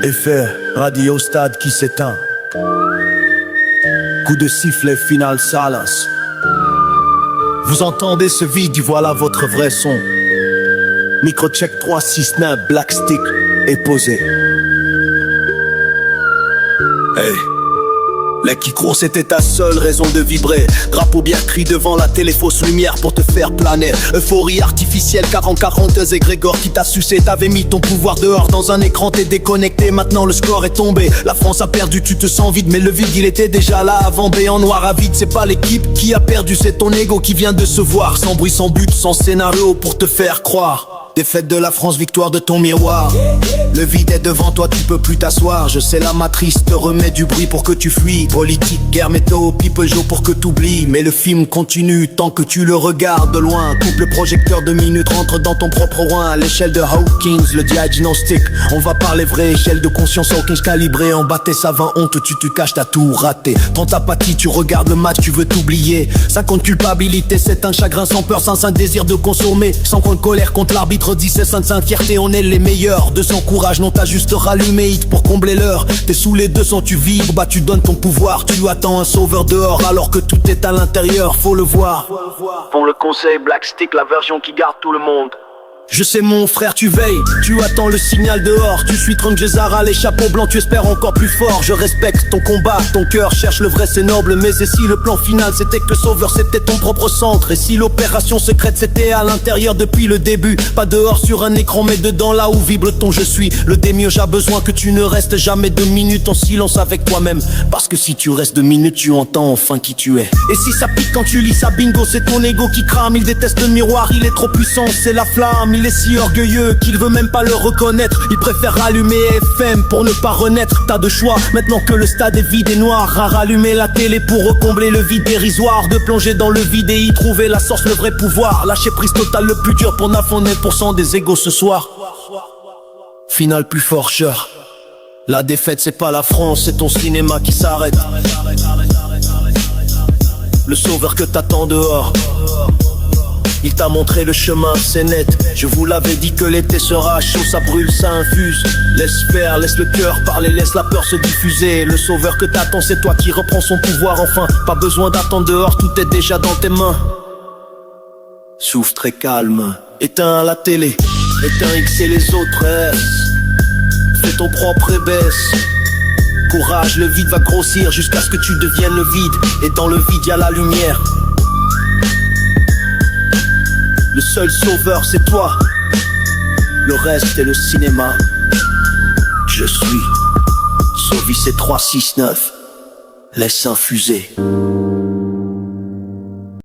Effet radio-stade qui s'éteint. Coup de sifflet final silence. Vous entendez ce vide, voilà votre vrai son. Microcheck 369, Black Stick est posé. Hey, les qui courent c'était ta seule raison de vibrer. Drapeau bien cri devant la télé, fausse lumière pour te faire planer. Euphorie artificielle, 40-40 égrégore qui t'a sucé. T'avais mis ton pouvoir dehors dans un écran, t'es déconnecté. Maintenant le score est tombé, la France a perdu, tu te sens vide. Mais le vide il était déjà là avant, B en noir à vide. C'est pas l'équipe qui a perdu, c'est ton ego qui vient de se voir. Sans bruit, sans but, sans scénario pour te faire croire. Défaite de la France, victoire de ton miroir. Le vide est devant toi, tu peux plus t'asseoir. Je sais la matrice te remet du bruit pour que tu fuis. Politique, guerre, météo, people joe pour que t'oublies. Mais le film continue tant que tu le regardes de loin. Coupe le projecteur 2 minutes, rentre dans ton propre roi. À l'échelle de Hawkins, le diagnostic. On va parler vraie échelle de conscience Hawkins calibrée. En bas tes savants honte, tu te caches, t'as tout raté. Dans ta apathie, tu regardes le match, tu veux t'oublier. Sans compte culpabilité, c'est un chagrin sans peur, sans un désir de consommer. Sans compte colère contre l'arbitre. 10 sans fierté, on est les meilleurs. 200 courage, non t'as juste rallumé hit pour combler l'heure. T'es sous les 200, tu vibres, bah tu donnes ton pouvoir. Tu attends un sauveur dehors alors que tout est à l'intérieur, faut le voir. Font le conseil Black Stick, la version qui garde tout le monde. Je sais mon frère, tu veilles, tu attends le signal dehors. Tu suis Trunk Zara, les chapeaux blancs, tu espères encore plus fort. Je respecte ton combat, ton cœur cherche le vrai, c'est noble. Mais et si le plan final c'était que sauveur, c'était ton propre centre. Et si l'opération secrète c'était à l'intérieur depuis le début. Pas dehors sur un écran mais dedans là où vibre ton je suis. Le démiurge a besoin que tu ne restes jamais 2 minutes en silence avec toi-même. Parce que si tu restes 2 minutes, tu entends enfin qui tu es. Et si ça pique quand tu lis ça, bingo, c'est ton ego qui crame. Il déteste le miroir, il est trop puissant, c'est la flamme. Il est si orgueilleux qu'il veut même pas le reconnaître. Il préfère allumer FM pour ne pas renaître. T'as de choix, maintenant que le stade est vide et noir. À rallumer la télé pour recombler le vide dérisoire. De plonger dans le vide et y trouver la source, le vrai pouvoir. Lâcher prise totale, le plus dur pour 99% des égos ce soir. Final plus fort, cher. La défaite c'est pas la France, c'est ton cinéma qui s'arrête. Le sauveur que t'attends dehors, il t'a montré le chemin, c'est net. Je vous l'avais dit que l'été sera chaud, ça brûle, ça infuse. Laisse faire, laisse le cœur parler, laisse la peur se diffuser. Le sauveur que t'attends, c'est toi qui reprends son pouvoir enfin. Pas besoin d'attendre dehors, tout est déjà dans tes mains. Souffle très calme, éteins la télé, éteins X et les autres S. Fais ton propre et baisse. Courage, le vide va grossir jusqu'à ce que tu deviennes le vide. Et dans le vide y'a la lumière. Le seul sauveur c'est toi. Le reste est le cinéma. Je suis Sauvis C369. Laisse infuser.